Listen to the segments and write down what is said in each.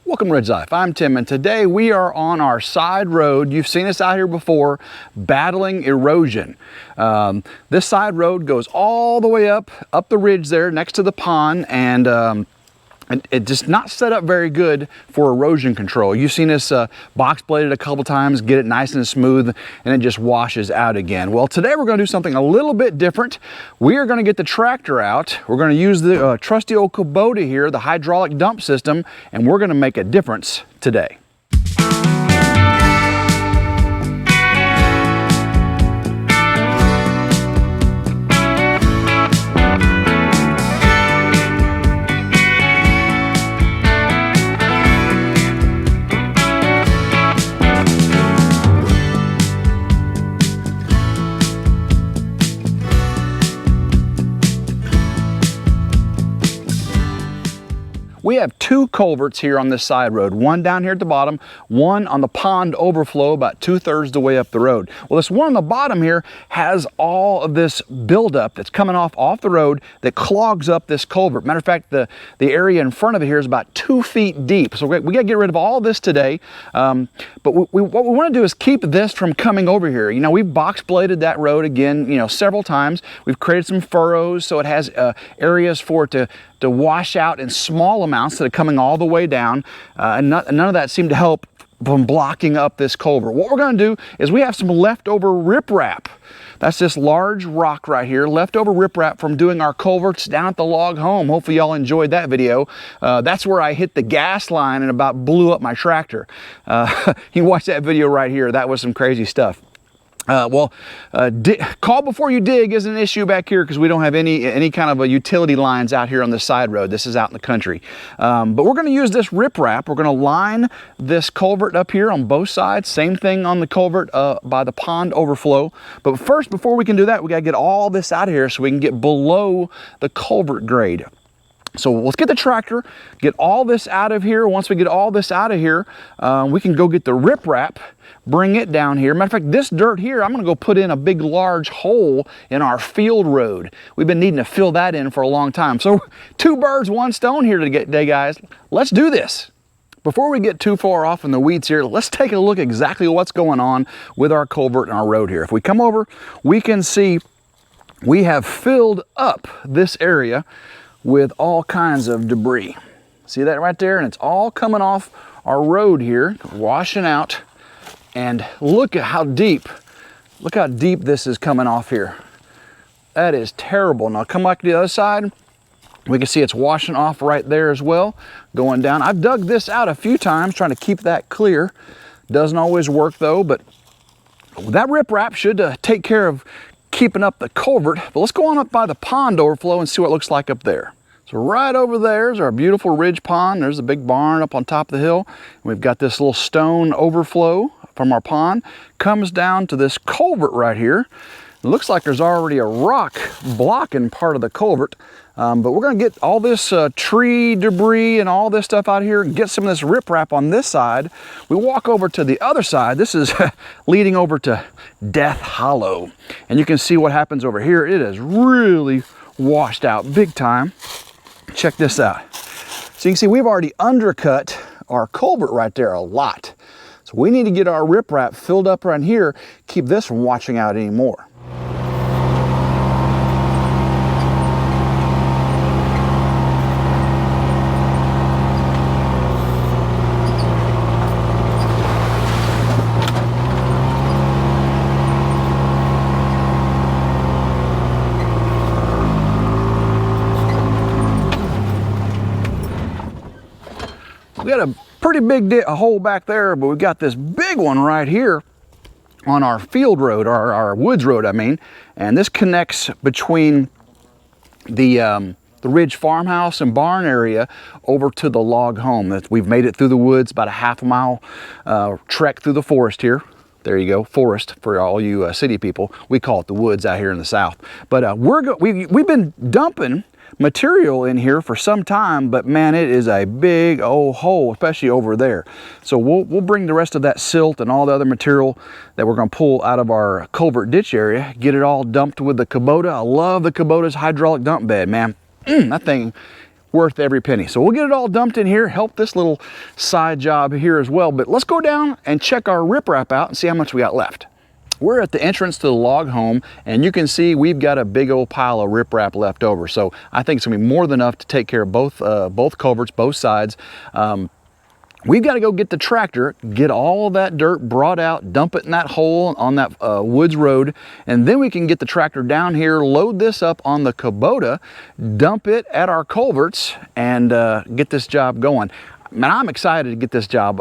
Welcome to RidgeLife. I'm Tim, and today we are on our side road. You've seen us out here before, battling erosion. This side road goes all the way up the ridge there next to the pond, and it's just not set up very good for erosion control. You've seen us box blade it a couple times, get it nice and smooth, and it just washes out again. Well, today we're going to do something a little bit different. We are going to get the tractor out. We're going to use the trusty old Kubota here, the hydraulic dump system, and we're going to make a difference today. We have two culverts here on this side road, one down here at the bottom, one on the pond overflow about 2/3 the way up the road. Well, this one on the bottom here has all of this buildup that's coming off the road that clogs up this culvert. Matter of fact, the area in front of it here is about 2 feet deep. So we got to get rid of all this today. But what we want to do is keep this from coming over here. You know, we've box bladed that road again, you know, several times. We've created some furrows so it has areas for it to wash out in small amounts that are coming all the way down, and none of that seemed to help from blocking up this culvert. What we're going to do is we have some leftover riprap. That's this large rock right here, leftover riprap from doing our culverts down at the log home. Hopefully y'all enjoyed that video. That's where I hit the gas line and about blew up my tractor. You can watch that video right here. That was some crazy stuff. Call before you dig isn't an issue back here because we don't have any kind of utility lines out here on the side road. This is out in the country. But we're going to use this riprap. We're going to line this culvert up here on both sides. Same thing on the culvert by the pond overflow. But first, before we can do that, we got to get all this out of here so we can get below the culvert grade. So let's get the tractor, get all this out of here. Once we get all this out of here, we can go get the riprap, bring it down here. Matter of fact, this dirt here, I'm gonna go put in a big, large hole in our field road. We've been needing to fill that in for a long time. So 2 birds, 1 stone here today, guys. Let's do this. Before we get too far off in the weeds here, let's take a look exactly what's going on with our culvert and our road here. If we come over, we can see we have filled up this area with all kinds of debris. See that right there? And it's all coming off our road here, washing out. And look at how deep this is coming off here. That is terrible. Now come back to the other side. We can see it's washing off right there as well, going down. I've dug this out a few times trying to keep that clear. Doesn't always work though, but that riprap should take care of keeping up the culvert. But let's go on up by the pond overflow and see what it looks like up there. So right over there is our beautiful ridge pond. There's a big barn up on top of the hill. We've got this little stone overflow from our pond. Comes down to this culvert right here. It looks like there's already a rock blocking part of the culvert. But we're gonna get all this tree debris and all this stuff out of here and get some of this riprap on this side. We walk over to the other side. This is leading over to Death Hollow. And you can see what happens over here. It is really washed out big time. Check this out. So you can see we've already undercut our culvert right there a lot. So we need to get our riprap filled up right here, keep this from washing out anymore. We got a pretty big hole back there, but we've got this big one right here on our field road, our woods road, I mean. And this connects between the Ridge farmhouse and barn area over to the log home. We've made it through the woods, about a half-mile trek through the forest here. There you go, forest for all you city people. We call it the woods out here in the south. But we've been dumping material in here for some time, but man, it is a big old hole, especially over there. So we'll bring the rest of that silt and all the other material that we're going to pull out of our culvert ditch area, get it all dumped with the Kubota. I love the Kubota's hydraulic dump bed, man. That thing worth every penny. So we'll get it all dumped in here, help this little side job here as well. But let's go down and check our riprap out and see how much we got left. We're at the entrance to the log home, and you can see we've got a big old pile of riprap left over. So I think it's gonna be more than enough to take care of both culverts, both sides. We've got to go get the tractor, get all that dirt brought out, dump it in that hole on that woods road, and then we can get the tractor down here, load this up on the Kubota, dump it at our culverts, and get this job going. Man, I'm excited to get this job.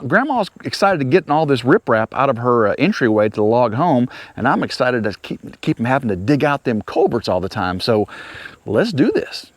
Grandma's excited to getting all this riprap out of her entryway to the log home, and I'm excited to keep them having to dig out them culverts all the time. So let's do this.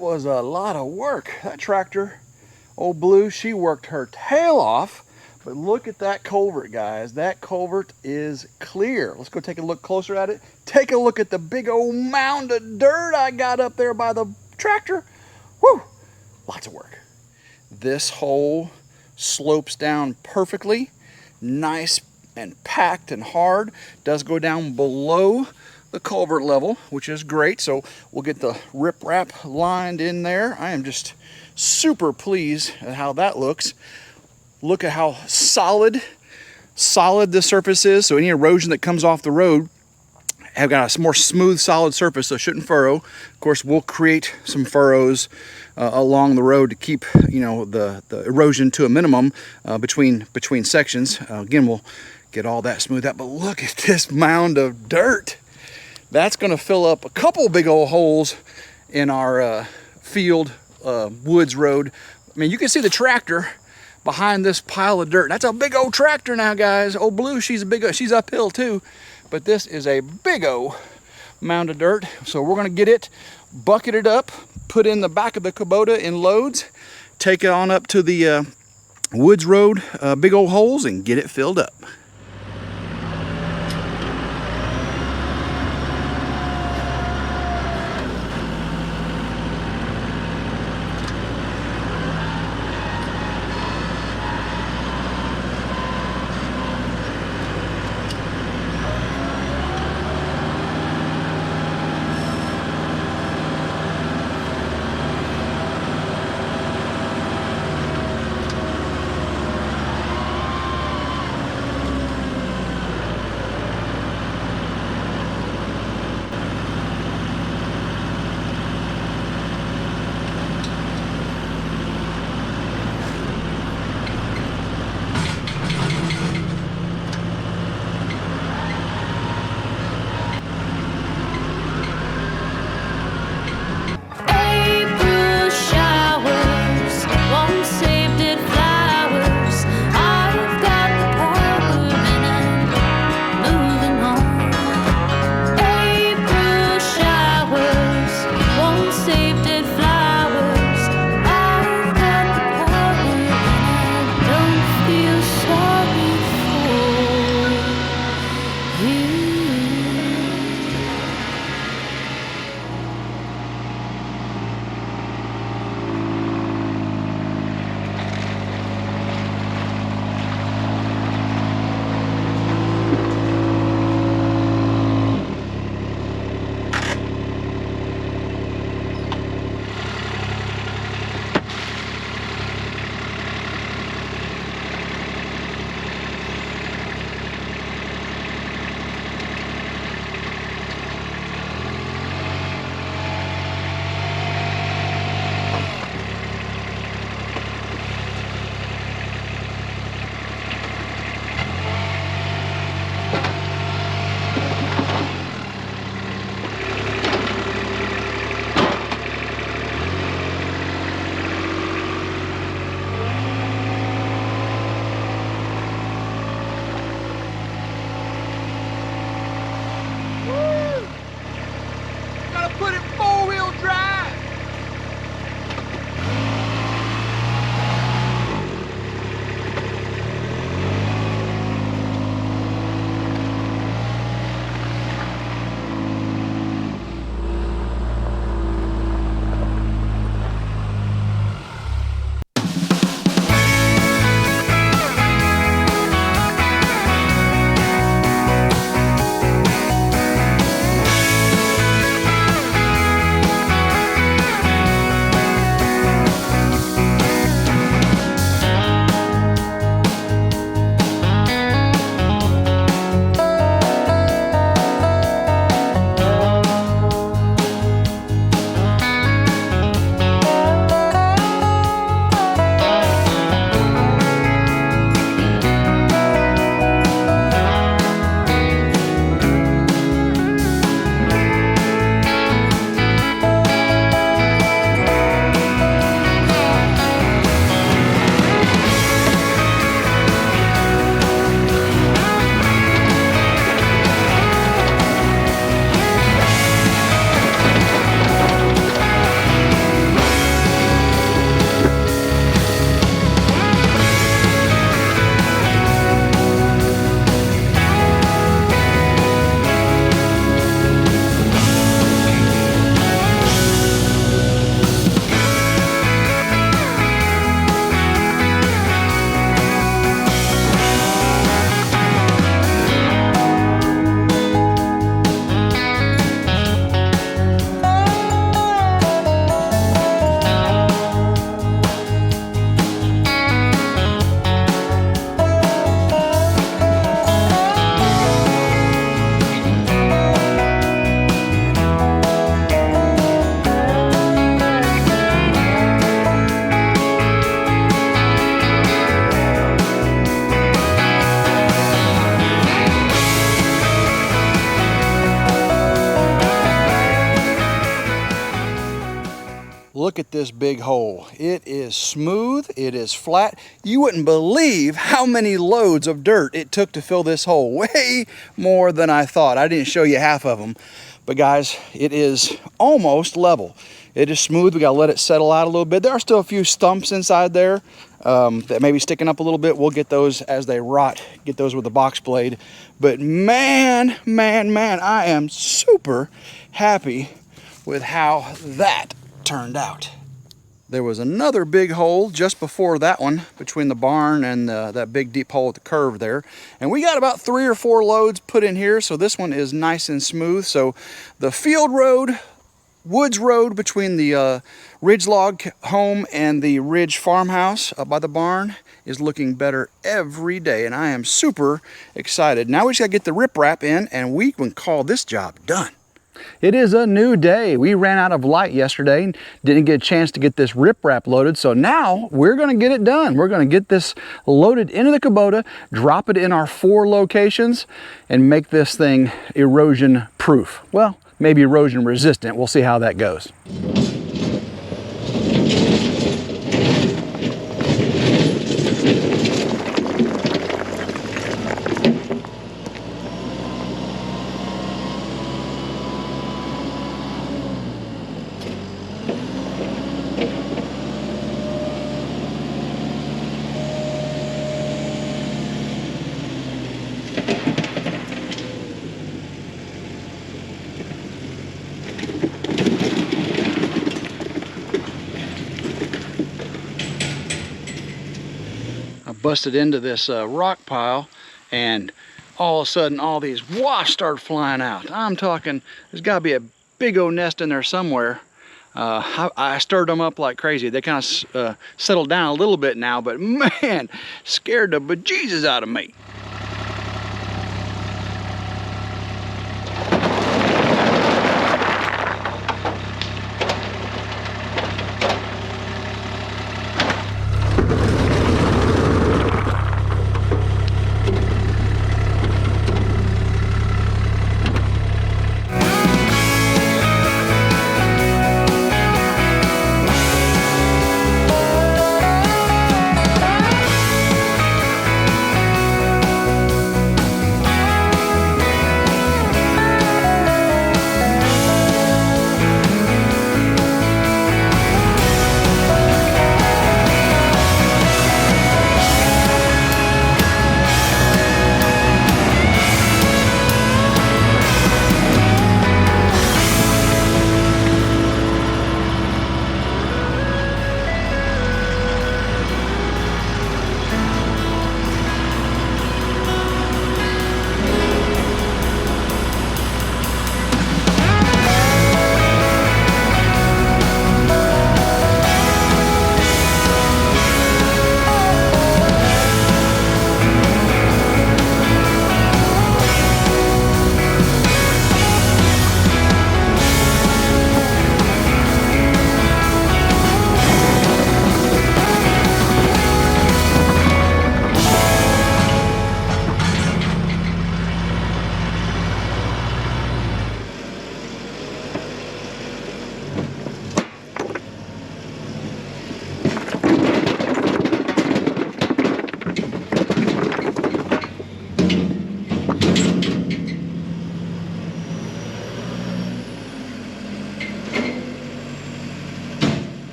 Was a lot of work. That tractor, old Blue, she worked her tail off, but look at that culvert, guys. That culvert is clear. Let's go take a look closer at it. Take a look at the big old mound of dirt I got up there by the tractor. Whew, lots of work. This hole slopes down perfectly, nice and packed and hard. Does go down below the culvert level, which is great. So we'll get the riprap lined in there. I am just super pleased at how that looks. Look at how solid the surface is. So any erosion that comes off the road have got a more smooth, solid surface, so it shouldn't furrow. Of course, we'll create some furrows along the road to keep, you know, the erosion to a minimum between sections. Again, we'll get all that smoothed out. But look at this mound of dirt. That's going to fill up a couple big old holes in our field woods road. I mean, you can see the tractor behind this pile of dirt. That's a big old tractor now, guys. Old Blue, she's uphill too, but this is a big old mound of dirt. So we're gonna get it bucketed up, put in the back of the Kubota in loads, take it on up to the Woods Road big old holes and get it filled up. look at this big hole. It is smooth, it is flat. You wouldn't believe how many loads of dirt it took to fill this hole. Way more than I thought. I didn't show you half of them. But guys, it is almost level. It is smooth. We gotta let it settle out a little bit. There are still a few stumps inside there that may be sticking up a little bit. We'll get those as they rot, get those with the box blade. But man, I am super happy with how that turned out. There was another big hole just before that one between the barn and that big deep hole at the curve there. And we got about 3 or 4 loads put in here, so this one is nice and smooth. So the field road, woods road between the Ridge Log home and the Ridge farmhouse up by the barn is looking better every day, and I am super excited. Now we just gotta get the riprap in and we can call this job done. It is a new day. We ran out of light yesterday and didn't get a chance to get this riprap loaded, so now we're going to get it done. We're going to get this loaded into the Kubota, drop it in our 4 locations, and make this thing erosion proof. Well, maybe erosion resistant. We'll see how that goes. Busted into this rock pile, and all of a sudden all these wasps started flying out. I'm talking, there's got to be a big old nest in there somewhere. I stirred them up like crazy. They kind of settled down a little bit now, but man, scared the bejesus out of me.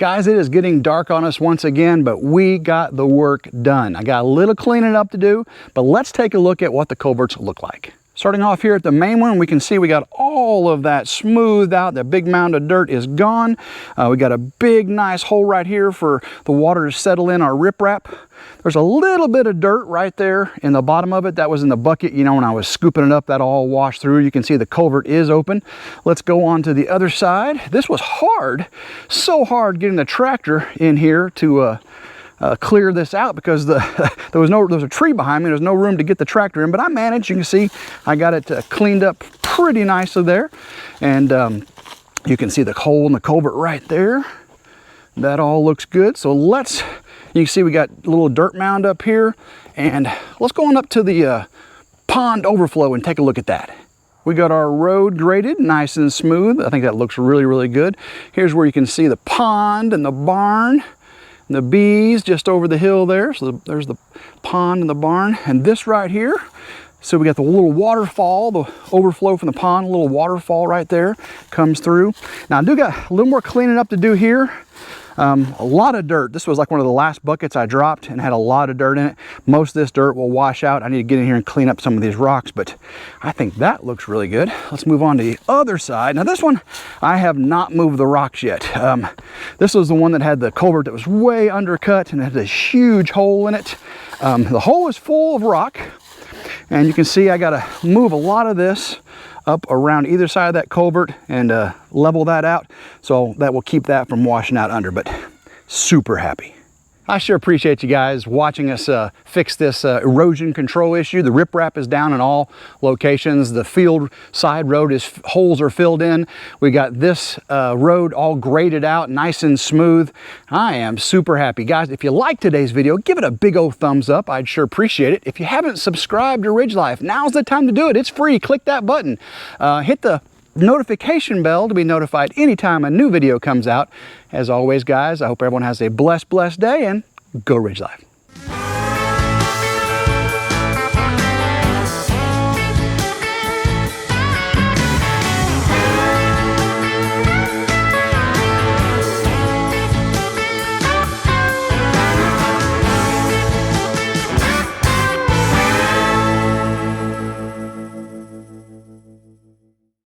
Guys, it is getting dark on us once again, but we got the work done. I got a little cleaning up to do, but let's take a look at what the culverts look like. Starting off here at the main one, we can see we got all of that smoothed out. The big mound of dirt is gone. We got a big, nice hole right here for the water to settle in our riprap. There's a little bit of dirt right there in the bottom of it. That was in the bucket, you know, when I was scooping it up, that all washed through. You can see the culvert is open. Let's go on to the other side. This was hard, so hard getting the tractor in here to clear this out because there was a tree behind me. There's no room to get the tractor in, but I managed. You can see I got it cleaned up pretty nicely there, and you can see the hole in the culvert right there. That all looks good. So you can see we got a little dirt mound up here, and let's go on up to the pond overflow and take a look at that. We got our road graded nice and smooth. I think that looks really, really good. Here's where you can see the pond and the barn. The bees just over the hill there. So there's the pond and the barn. And this right here, so we got the little waterfall, the overflow from the pond, a little waterfall right there comes through. Now I do got a little more cleaning up to do here. A lot of dirt. This was like one of the last buckets I dropped and had a lot of dirt in it. Most of this dirt will wash out. I need to get in here and clean up some of these rocks, but I think that looks really good. Let's move on to the other side. Now this one, I have not moved the rocks yet. This was the one that had the culvert that was way undercut and had a huge hole in it. The hole is full of rock, and you can see I got to move a lot of this up around either side of that culvert and level that out, so that will keep that from washing out under. But super happy. I sure appreciate you guys watching us fix this erosion control issue. The riprap is down in all locations. The field side road holes are filled in. We got this road all graded out, nice and smooth. I am super happy. Guys, if you like today's video, give it a big old thumbs up. I'd sure appreciate it. If you haven't subscribed to RidgeLife, now's the time to do it. It's free. Click that button. Hit the notification bell to be notified anytime a new video comes out. As always, guys, I hope everyone has a blessed day, and go RidgeLife.